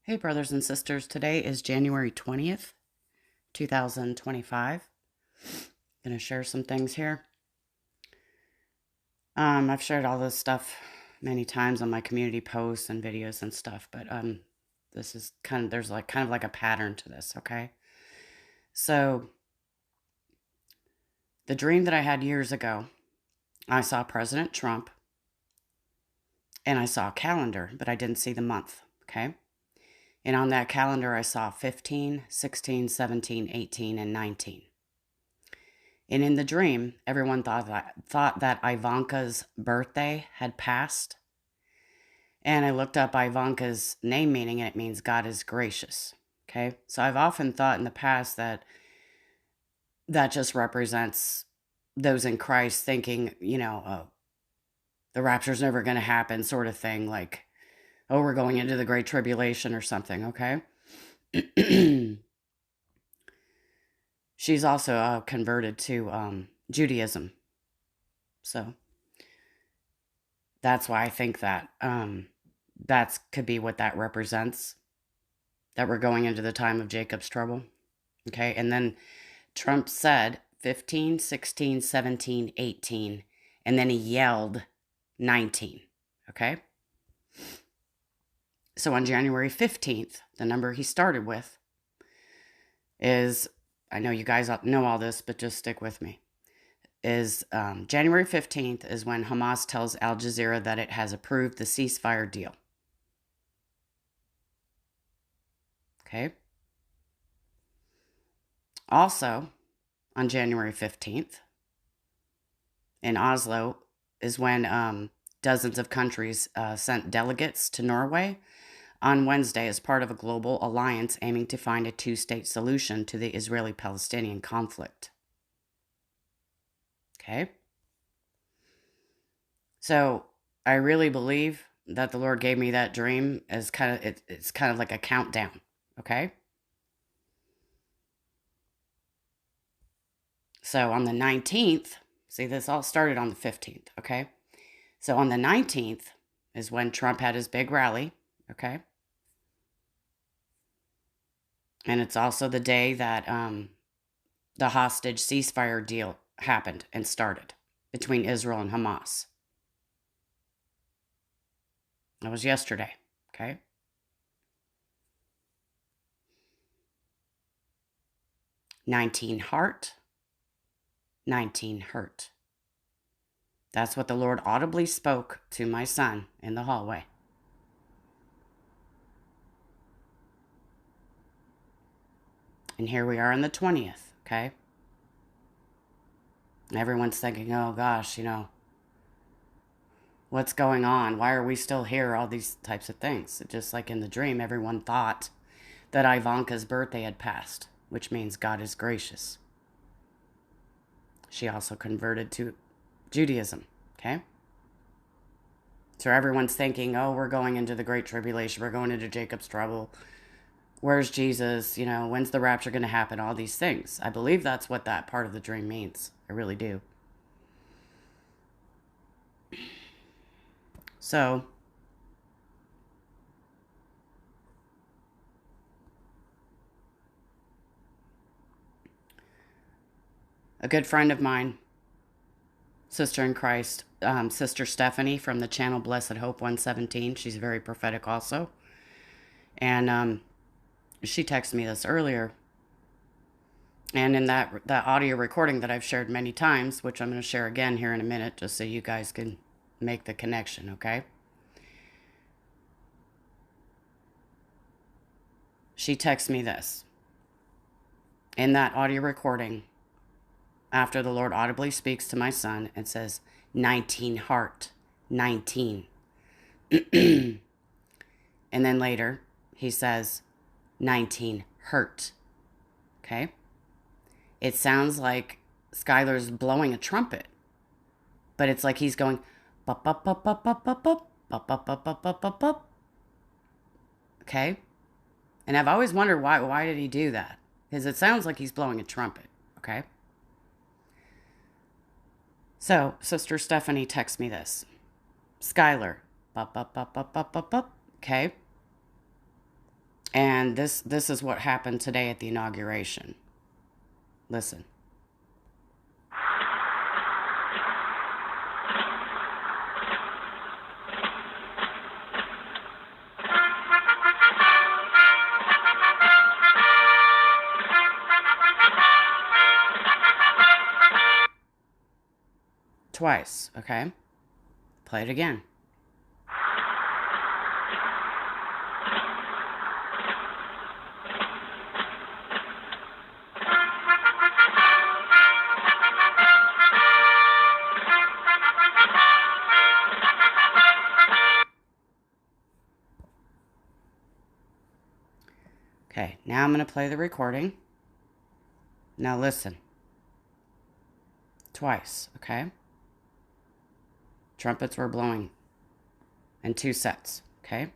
Hey, brothers and sisters. Today is January 20th, 2025. Going to share some things here. I've shared all this stuff many times on my community posts and videos and stuff, but this is there's kind of like a pattern to this, okay? So, the dream that I had years ago, I saw President Trump and I saw a calendar, but I didn't see the month, okay? And on that calendar, I saw 15, 16, 17, 18, and 19. And in the dream, everyone thought that Ivanka's birthday had passed. And I looked up Ivanka's name meaning, and it means God is gracious. Okay? So I've often thought in the past that that just represents those in Christ thinking, the rapture's never going to happen, sort of thing. Like, oh, we're going into the Great Tribulation or something, okay? She's also converted to Judaism. So that's why I think that that could be what that represents, that we're going into the time of Jacob's trouble. Okay, and then Trump said 15, 16, 17, 18, and then he yelled 19. Okay? So on January 15th, the number he started with is, I know you guys know all this, but just stick with me, is January 15th is when Hamas tells Al Jazeera that it has approved the ceasefire deal. Okay? Also, on January 15th, in Oslo, is when dozens of countries sent delegates to Norway on Wednesday as part of a global alliance aiming to find a two-state solution to the Israeli-Palestinian conflict. Okay? So, I really believe that the Lord gave me that dream as it's kind of like a countdown, okay? So on the 19th, see, this all started on the 15th, okay? So on the 19th is when Trump had his big rally, okay? And it's also the day that the hostage ceasefire deal happened and started between Israel and Hamas. That was yesterday, okay? "19 heart, 19 hurt." That's what the Lord audibly spoke to my son in the hallway. And here we are on the 20th, okay? Everyone's thinking, oh gosh, what's going on? Why are we still here? All these types of things. Just like in the dream, everyone thought that Ivanka's birthday had passed, which means God is gracious. She also converted to Judaism, okay? So everyone's thinking, oh, we're going into the Great Tribulation. We're going into Jacob's trouble. Where's Jesus? When's the rapture going to happen? All these things. I believe that's what that part of the dream means. I really do. So, a good friend of mine, sister in Christ, Sister Stephanie from the channel Blessed Hope 117. She's very prophetic also. And she texted me this earlier. And in that audio recording that I've shared many times, which I'm going to share again here in a minute, just so you guys can make the connection, okay? She texted me this. In that audio recording, after the Lord audibly speaks to my son, it says, 19 heart, 19. And then later, he says, 19 hurt. Okay? It sounds like Skylar's blowing a trumpet, but it's like he's going, bup, bup, bup, bup, bup, bup, bup, bup, bup, bup, bup, bup, bup, bup. Okay? And I've always wondered why did he do that? Because it sounds like he's blowing a trumpet. Okay? So, Sister Stephanie texts me this. Skylar, bup, bup, bup, bup, bup, bup, bup. Okay? And this is what happened today at the inauguration. Listen. Twice, okay? Play it again. Okay, now I'm going to play the recording. Now listen. Twice, okay? Trumpets were blowing in 2 sets, okay?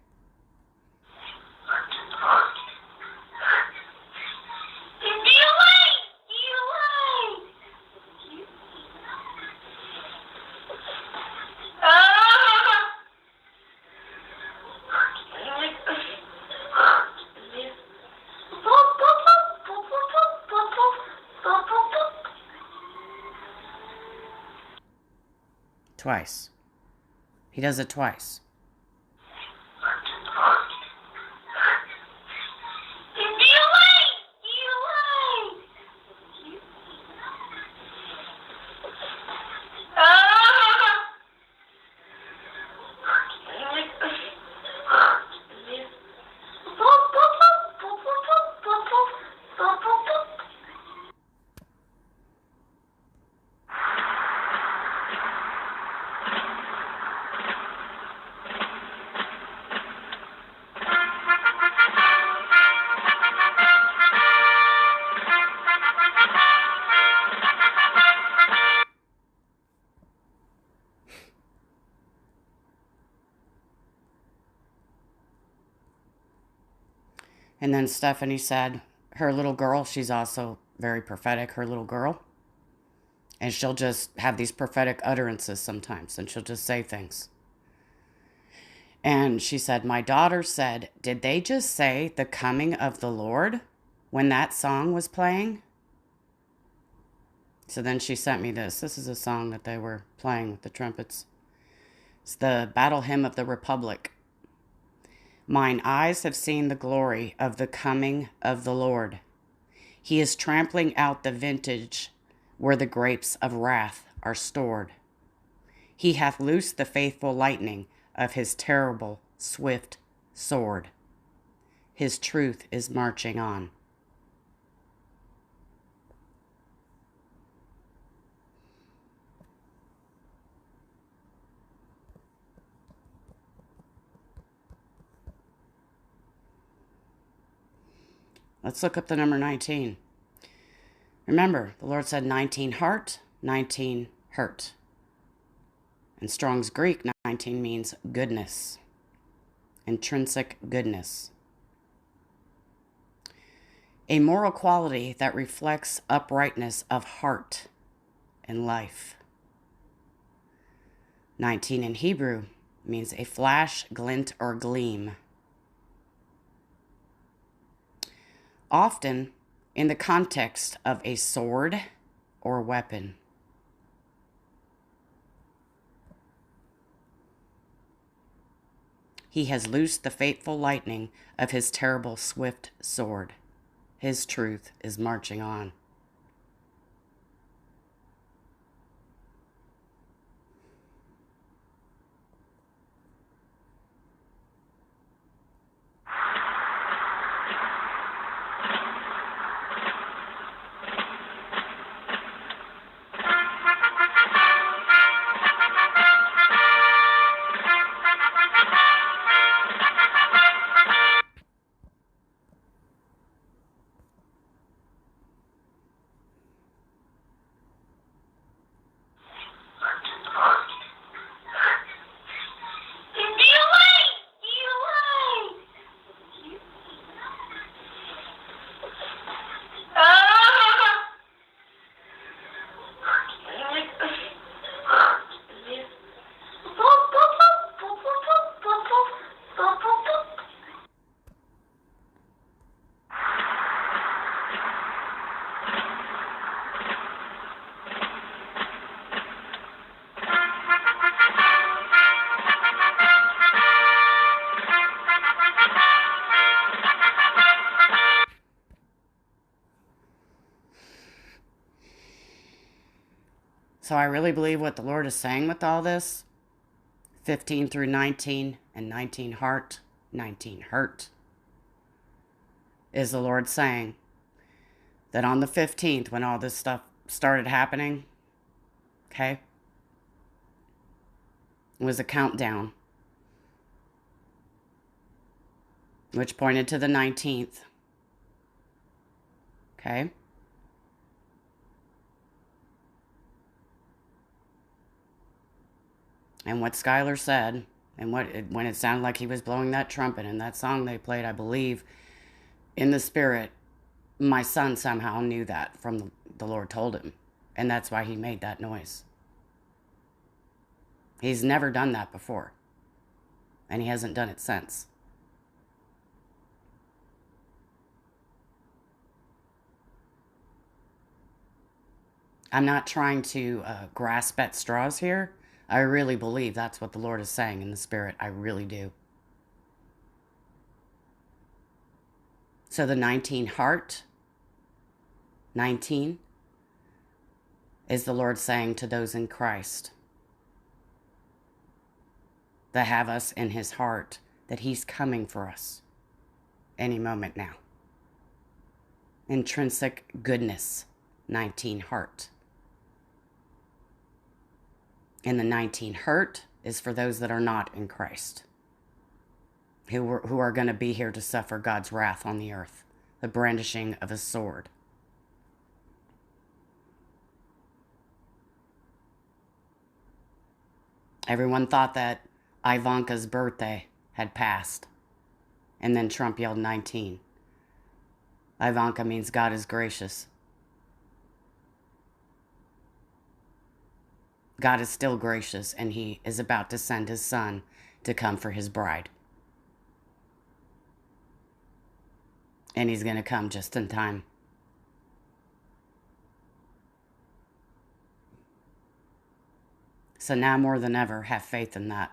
Twice. He does it twice. And then Stephanie said her little girl, she's also very prophetic, her little girl. And she'll just have these prophetic utterances sometimes, and she'll just say things. And she said, my daughter said, did they just say the coming of the Lord when that song was playing? So then she sent me this. This is a song that they were playing with the trumpets. It's the Battle Hymn of the Republic. Mine eyes have seen the glory of the coming of the Lord. He is trampling out the vintage where the grapes of wrath are stored. He hath loosed the faithful lightning of his terrible, swift sword. His truth is marching on. Let's look up the number 19. Remember, the Lord said 19 heart, 19 hurt. In Strong's Greek, 19 means goodness, intrinsic goodness. A moral quality that reflects uprightness of heart and life. 19 in Hebrew means a flash, glint, or gleam. Often in the context of a sword or weapon. He has loosed the fateful lightning of his terrible swift sword. His truth is marching on. So I really believe what the Lord is saying with all this, 15 through 19 and 19 heart, 19 hurt, is the Lord saying that on the 15th, when all this stuff started happening, okay, it was a countdown, which pointed to the 19th, okay? And what Skylar said, and when it sounded like he was blowing that trumpet in that song they played, I believe, in the spirit, my son somehow knew that from the Lord told him. And that's why he made that noise. He's never done that before. And he hasn't done it since. I'm not trying to grasp at straws here. I really believe that's what the Lord is saying in the spirit. I really do. So the 19 heart, 19, is the Lord saying to those in Christ that have us in his heart that he's coming for us any moment now. Intrinsic goodness, 19 heart. And the 19 hurt is for those that are not in Christ, who are going to be here to suffer God's wrath on the earth, the brandishing of a sword. Everyone thought that Ivanka's birthday had passed, and then Trump yelled 19. Ivanka means God is gracious. God is still gracious, and he is about to send his son to come for his bride. And he's going to come just in time. So now more than ever, have faith in that.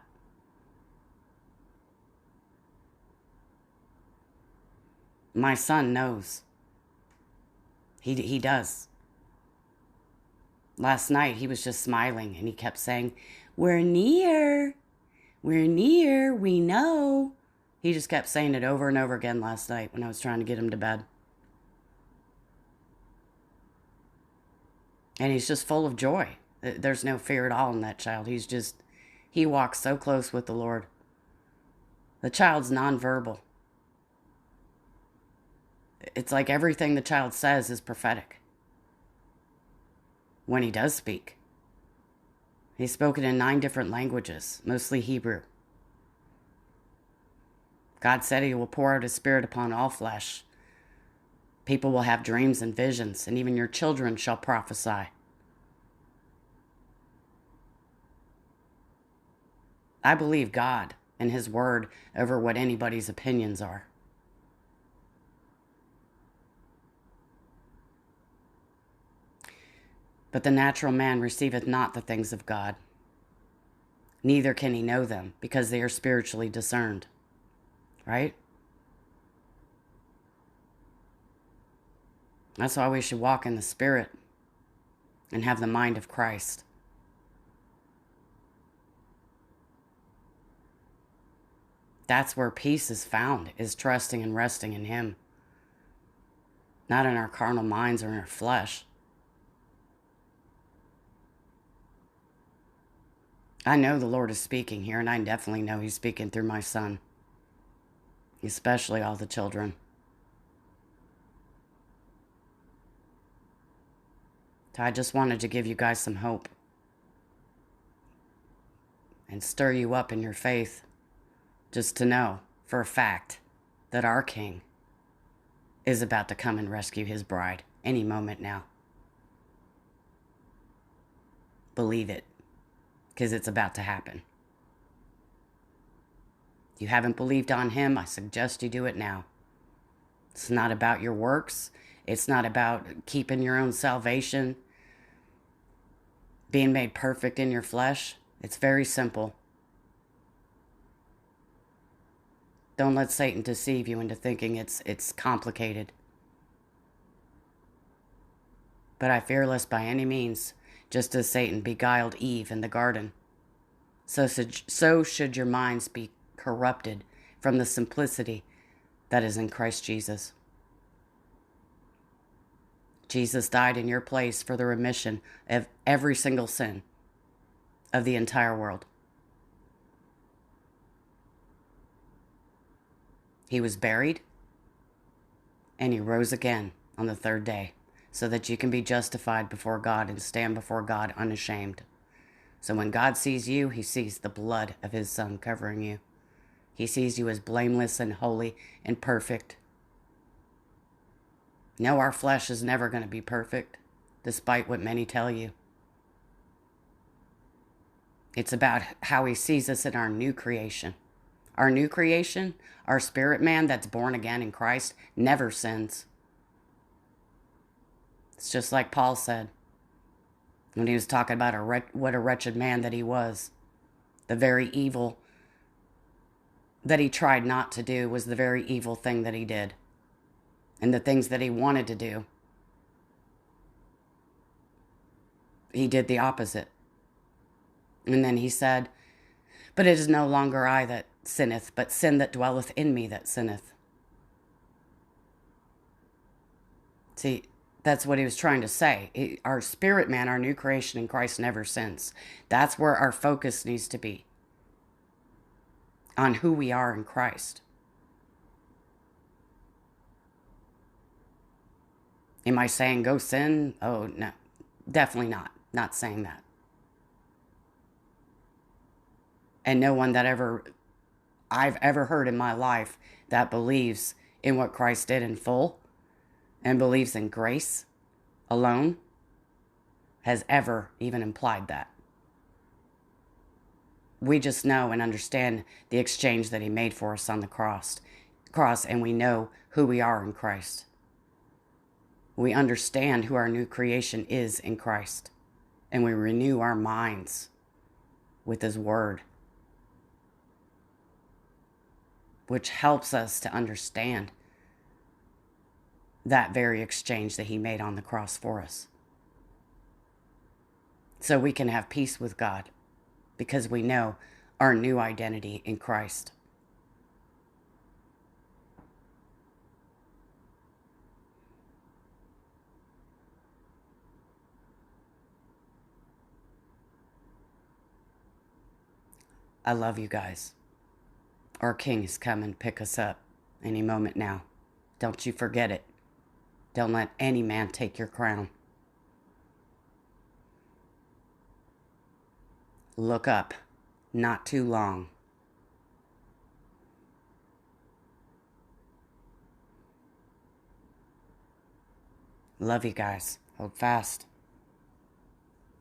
My son knows. He does. Last night, he was just smiling, and he kept saying, "We're near. We're near. We know." He just kept saying it over and over again last night when I was trying to get him to bed. And he's just full of joy. There's no fear at all in that child. He walks so close with the Lord. The child's nonverbal. It's like everything the child says is prophetic. When he does speak, he's spoken in 9 different languages, mostly Hebrew. God said he will pour out his spirit upon all flesh. People will have dreams and visions, and even your children shall prophesy. I believe God and his word over what anybody's opinions are. But the natural man receiveth not the things of God, neither can he know them, because they are spiritually discerned. Right? That's why we should walk in the Spirit and have the mind of Christ. That's where peace is found, is trusting and resting in him. Not in our carnal minds or in our flesh. I know the Lord is speaking here, and I definitely know he's speaking through my son. Especially all the children. So I just wanted to give you guys some hope. And stir you up in your faith. Just to know, for a fact, that our King is about to come and rescue his bride any moment now. Believe it, because it's about to happen. If you haven't believed on him, I suggest you do it now. It's not about your works. It's not about keeping your own salvation, being made perfect in your flesh. It's very simple. Don't let Satan deceive you into thinking it's complicated. But I fear lest by any means just as Satan beguiled Eve in the garden. So should your minds be corrupted from the simplicity that is in Christ Jesus. Jesus died in your place for the remission of every single sin of the entire world. He was buried, and he rose again on the third day so that you can be justified before God and stand before God unashamed. So when God sees you, he sees the blood of his Son covering you. He sees you as blameless and holy and perfect. No, our flesh is never going to be perfect, despite what many tell you. It's about how he sees us in our new creation. Our new creation, our spirit man that's born again in Christ, never sins. It's just like Paul said when he was talking about what a wretched man that he was. The very evil that he tried not to do was the very evil thing that he did. And the things that he wanted to do, he did the opposite. And then he said, but it is no longer I that sinneth, but sin that dwelleth in me that sinneth. See, that's what he was trying to say. Our spirit man, our new creation in Christ never sins. That's where our focus needs to be. On who we are in Christ. Am I saying go sin? Oh, no. Definitely not. Not saying that. And no one that I've ever heard in my life that believes in what Christ did in full and believes in grace alone has ever even implied that. We just know and understand the exchange that he made for us on the cross, and we know who we are in Christ. We understand who our new creation is in Christ, and we renew our minds with his word, which helps us to understand that very exchange that he made on the cross for us. So we can have peace with God because we know our new identity in Christ. I love you guys. Our King is coming to pick us up any moment now. Don't you forget it. Don't let any man take your crown. Look up. Not too long. Love you guys. Hold fast.